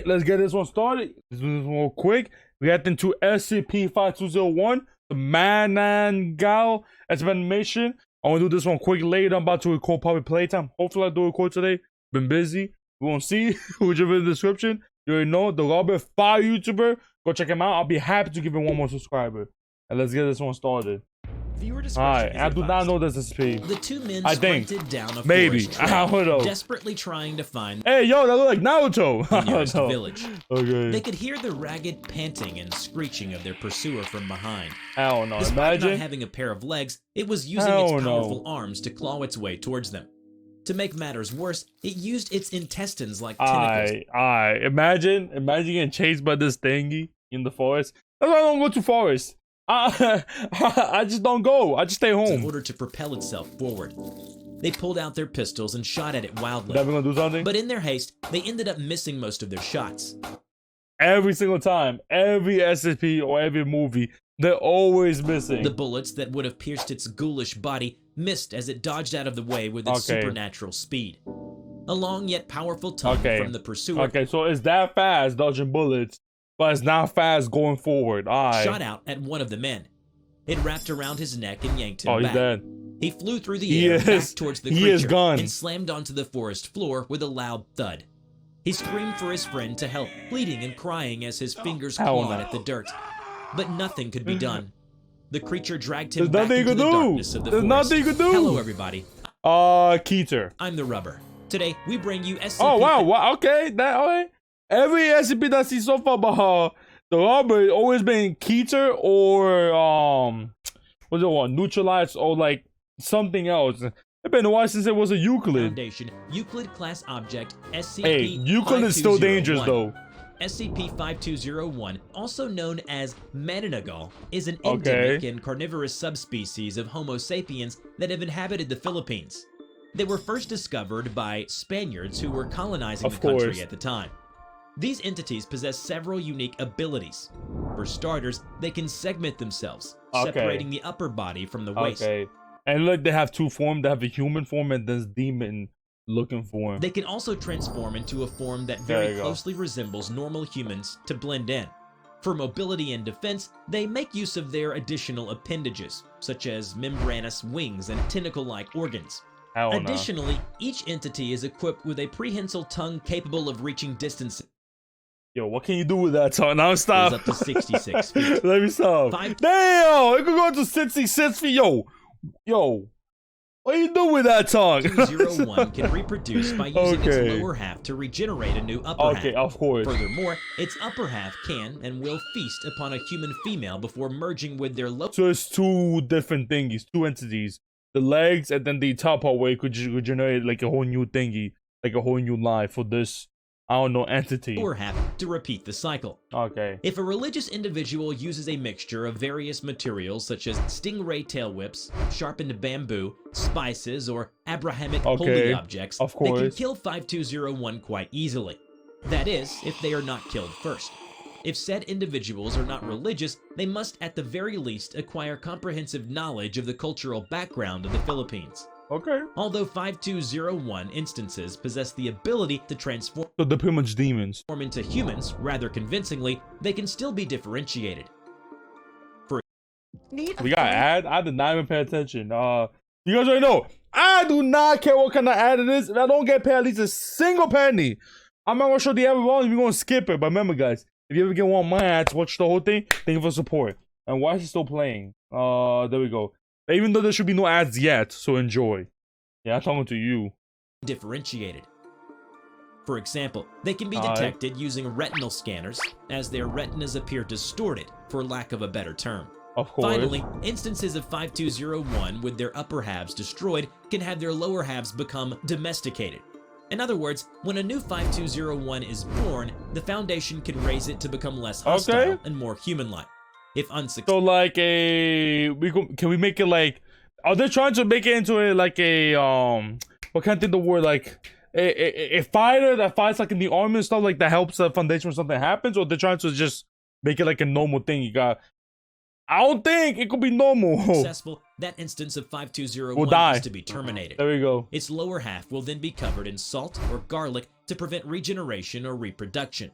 let's get this one started. This one real quick. We got into SCP-5201 The Manananggal explanation. I want to do this one quick later. I'm about to record public playtime. Hopefully I do record today. Been busy. We won't see. Whichever in the description. You already know the Robert Fire YouTuber. Go check him out. I'll be happy to give him one more subscriber. And let's get this one started. Alright, I do not know this SCP. The two men sprinted down a maybe. I don't know. Desperately trying to find hey, yo, that look like Naruto. the nearest village. Okay. They could hear the ragged panting and screeching of their pursuer from behind. I don't know. Despite Imagine not having a pair of legs, it was using its powerful arms to claw its way towards them. To make matters worse, it used its intestines like tentacles. Imagine getting chased by this thingy in the forest. That's why I don't go to forest. I just don't go. I just stay home. In order to propel itself forward. They pulled out their pistols and shot at it wildly. Never gonna do something? But in their haste, they ended up missing most of their shots. Every single time, every SCP or every movie, they're always missing. The bullets that would have pierced its ghoulish body missed as it dodged out of the way with its supernatural speed. A long yet powerful tongue from the pursuer. Okay, so it's that fast dodging bullets, but it's not fast going forward. Shot out at one of the men. It wrapped around his neck and yanked him back. He's dead. He flew through the air back towards the creature and slammed onto the forest floor with a loud thud. He screamed for his friend to help, pleading and crying as his fingers clawed at the dirt. But nothing could be done. The creature dragged him back into the darkness of the forest. Nothing you could do. Hello, everybody. Keter. I'm the Rubber. Today, we bring you SCP... Oh, wow. Okay. Every SCP that I see so far about the Rubber always been Keter or, what's it one? Neutralized or like something else. It's been a while since it was a Euclid. Foundation, Euclid class object, SCP-5201. Hey, Euclid is still dangerous though. SCP-5201, also known as Manananggal, is an endemic and carnivorous subspecies of Homo sapiens that have inhabited the Philippines. They were first discovered by Spaniards who were colonizing the country at the time. These entities possess several unique abilities. For starters, they can segment themselves, separating the upper body from the waist. And look, they have two forms. They have a human form and this demon-looking form. They can also transform into a form that very closely resembles normal humans to blend in. For mobility and defense, they make use of their additional appendages, such as membranous wings and tentacle-like organs. Additionally, each entity is equipped with a prehensile tongue capable of reaching distances. Yo, what can you do with that tongue? Now stop. Up to 66 feet. Let me stop. Damn, it could go to 66 feet. Yo, what do you do with that tongue? 201 can reproduce by using its lower half to regenerate a new upper half. Of course. Furthermore, its upper half can and will feast upon a human female before merging with their lower. So it's two different thingies, two entities. The legs and then the top part where it could generate like a whole new thingy, like a whole new life for this, I don't know, entity. Lower half to repeat the cycle. If a religious individual uses a mixture of various materials such as stingray tail whips, sharpened bamboo, spices, or Abrahamic holy objects, they can kill 5201 quite easily. That is, if they are not killed first. If said individuals are not religious, they must at the very least acquire comprehensive knowledge of the cultural background of the Philippines. Although 5201 instances possess the ability to transform so they're pretty much demons into humans rather convincingly, they can still be differentiated. We got ad? I did not even pay attention. You guys already know, I do not care what kind of ad it is. If I don't get paid at least a single penny, I'm not gonna show the ad one. We're gonna skip it. But remember, guys, if you ever get one of my ads, watch the whole thing. Thank you for support. And why is it still playing? There we go. Even though there should be no ads yet, so enjoy. Yeah, I'm talking to you. Differentiated. For example, they can be detected using retinal scanners, as their retinas appear distorted, for lack of a better term. Finally, instances of 5201 with their upper halves destroyed can have their lower halves become domesticated. In other words, when a new 5201 is born, the Foundation can raise it to become less hostile and more human-like. If unsuccessful. So like can we make it like, are they trying to make it into a like a what can't think the word, like a fighter that fights like in the army and stuff, like that helps the Foundation when something happens, or they're trying to just make it like a normal thing? You got, I don't think it could be normal. Successful, that instance of 5201 is to be terminated. There we go. Its lower half will then be covered in salt or garlic to prevent regeneration or reproduction.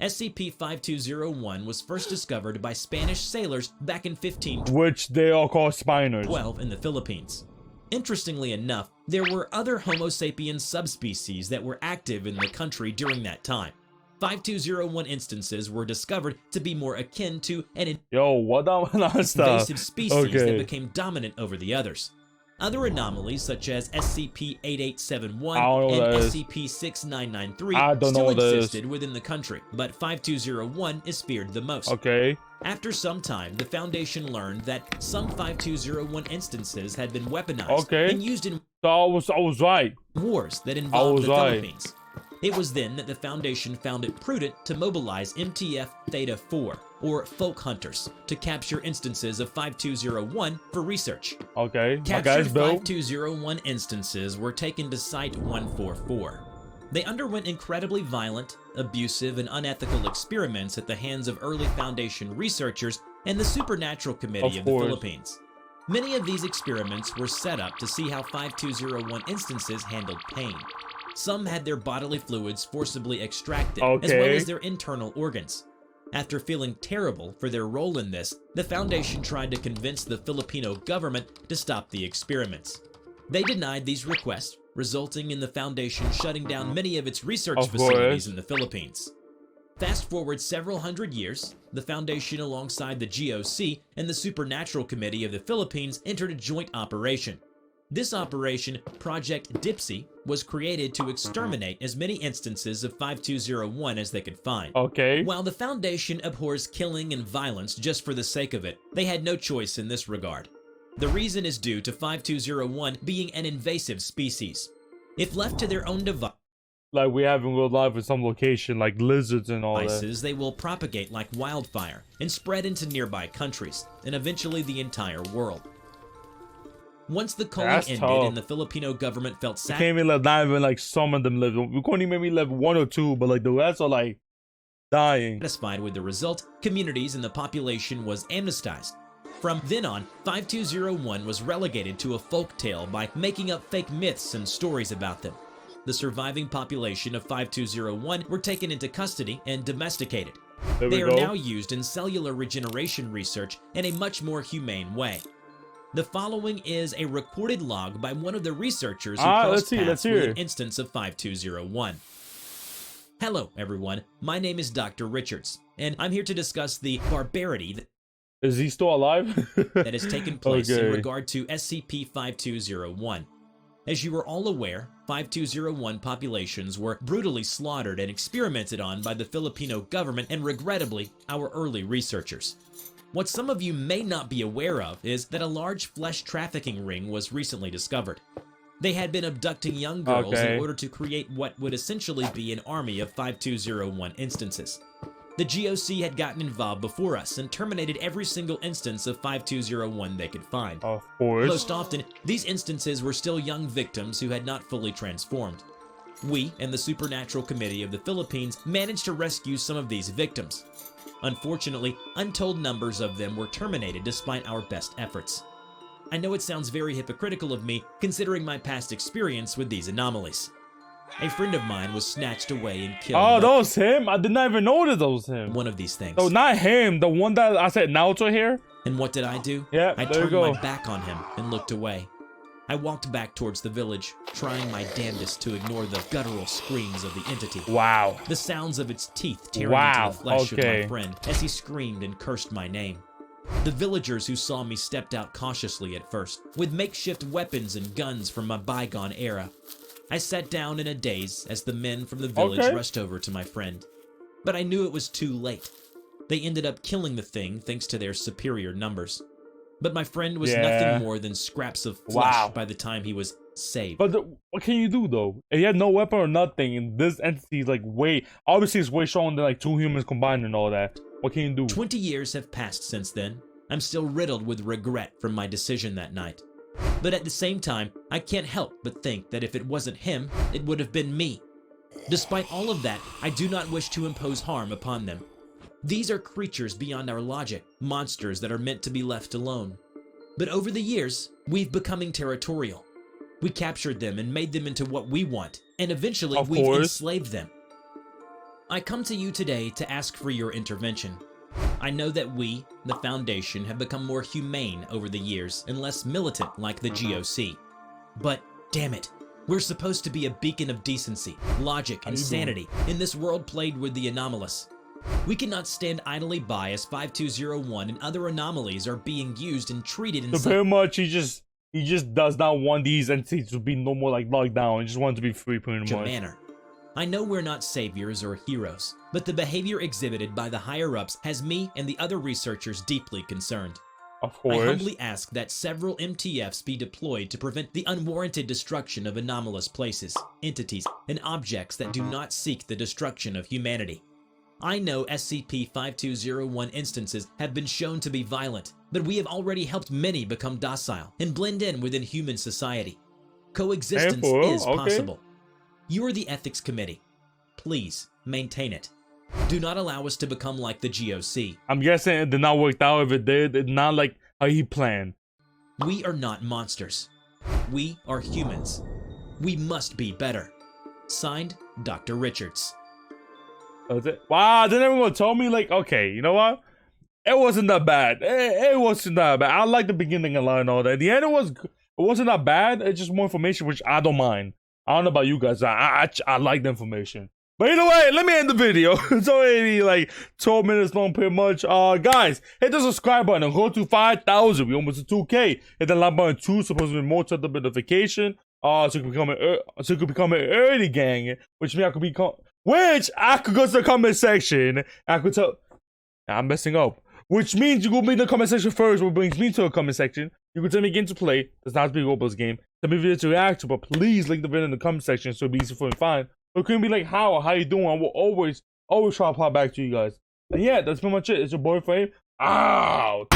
SCP-5201 was first discovered by Spanish sailors back in 1512 which they all call spiners. in the Philippines. Interestingly enough, there were other Homo sapiens subspecies that were active in the country during that time. 5201 instances were discovered to be more akin to an invasive species that became dominant over the others. Other anomalies such as SCP-8871 and SCP-6993 still existed within the country, but 5201 is feared the most. After some time, the Foundation learned that some 5201 instances had been weaponized and used in wars that involved the Philippines. It was then that the Foundation found it prudent to mobilize MTF Theta 4, or Folk Hunters, to capture instances of 5201 for research. Captured 5201 instances were taken to Site-144. They underwent incredibly violent, abusive, and unethical experiments at the hands of early Foundation researchers and the Supernatural Committee of the Philippines. Many of these experiments were set up to see how 5201 instances handled pain. Some had their bodily fluids forcibly extracted, as well as their internal organs. After feeling terrible for their role in this, the Foundation tried to convince the Filipino government to stop the experiments. They denied these requests, resulting in the Foundation shutting down many of its research facilities in the Philippines. Fast forward several hundred years, the Foundation alongside the GOC and the Supernatural Committee of the Philippines entered a joint operation. This operation, Project Dipsy, was created to exterminate as many instances of 5201 as they could find. While the Foundation abhors killing and violence just for the sake of it, they had no choice in this regard. The reason is due to 5201 being an invasive species. If left to their own devices, like we have in real life in some location, like lizards and all that, they will propagate like wildfire and spread into nearby countries, and eventually the entire world. Once the culling ended and the Filipino government felt sad, we can't even let not even like some of them live. We couldn't even maybe live one or two, but like the rest are like dying. Satisfied with the result, communities and the population was amnestized. From then on, 5201 was relegated to a folk tale by making up fake myths and stories about them. The surviving population of 5201 were taken into custody and domesticated. They are now used in cellular regeneration research in a much more humane way. The following is a recorded log by one of the researchers who crossed paths with an instance of 5201. Hello, everyone. My name is Dr. Richards, and I'm here to discuss the barbarity that is he still alive? that has taken place in regard to SCP-5201. As you are all aware, 5201 populations were brutally slaughtered and experimented on by the Filipino government and, regrettably, our early researchers. What some of you may not be aware of is that a large flesh trafficking ring was recently discovered. They had been abducting young girls in order to create what would essentially be an army of 5201 instances. The GOC had gotten involved before us and terminated every single instance of 5201 they could find. Of course. Most often, these instances were still young victims who had not fully transformed. We and the Supernatural Committee of the Philippines managed to rescue some of these victims. Unfortunately, untold numbers of them were terminated despite our best efforts. I know it sounds very hypocritical of me, considering my past experience with these anomalies. A friend of mine was snatched away and killed. Oh, that was him? I did not even know that was him. One of these things. Oh, not him. The one that I said Naruto here? And what did I do? Yeah, I turned my back on him and looked away. I walked back towards the village, trying my damnedest to ignore the guttural screams of the entity. Wow. The sounds of its teeth tearing into the flesh of my friend as he screamed and cursed my name. The villagers who saw me stepped out cautiously at first, with makeshift weapons and guns from my bygone era. I sat down in a daze as the men from the village rushed over to my friend. But I knew it was too late. They ended up killing the thing thanks to their superior numbers. But my friend was nothing more than scraps of flesh by the time he was saved. But what can you do though? If you had no weapon or nothing, and this entity is like obviously it's way stronger than like two humans combined and all that. What can you do? 20 years have passed since then. I'm still riddled with regret from my decision that night. But at the same time, I can't help but think that if it wasn't him, it would have been me. Despite all of that, I do not wish to impose harm upon them. These are creatures beyond our logic, monsters that are meant to be left alone. But over the years, we've becoming territorial. We captured them and made them into what we want, and eventually we've enslaved them. I come to you today to ask for your intervention. I know that we, the Foundation, have become more humane over the years and less militant like the GOC. But, damn it, we're supposed to be a beacon of decency, logic, and sanity in this world plagued with the anomalous. We cannot stand idly by as 5201 and other anomalies are being used and treated in so pretty much he just does not want these entities to be no more like locked down. He just wants to be free pretty much. Manner. I know we're not saviors or heroes, but the behavior exhibited by the higher-ups has me and the other researchers deeply concerned. Of course. I humbly ask that several MTFs be deployed to prevent the unwarranted destruction of anomalous places, entities, and objects that do not seek the destruction of humanity. I know SCP-5201 instances have been shown to be violent, but we have already helped many become docile and blend in within human society. Coexistence is possible. You are the Ethics Committee. Please, maintain it. Do not allow us to become like the GOC. I'm guessing it did not work out. If it did, it's not like how he planned. We are not monsters. We are humans. We must be better. Signed, Dr. Richards. Wow, then everyone told me, like, okay, you know what? It wasn't that bad. It wasn't that bad. I like the beginning a lot and all that. The end, it wasn't that bad. It's just more information, which I don't mind. I don't know about you guys. I like the information. But either way, let me end the video. It's already like 12 minutes long pretty much. Guys, hit the subscribe button and go to 5,000. We almost at 2K. Hit the like button too, supposed to be more to the notification. So you can become an early gang, which means I could go to the comment section. I could tell I'm messing up. Which means you go be in the comment section first, which brings me to the comment section. You can tell me a game to play. Does not have to be a Roblox game. Tell me a video to react to, but please link the video in the comment section so it'll be easy for me to find. Or it can be like, how you doing? I will always try to pop back to you guys. And yeah, that's pretty much it. It's your boy Frame. Out.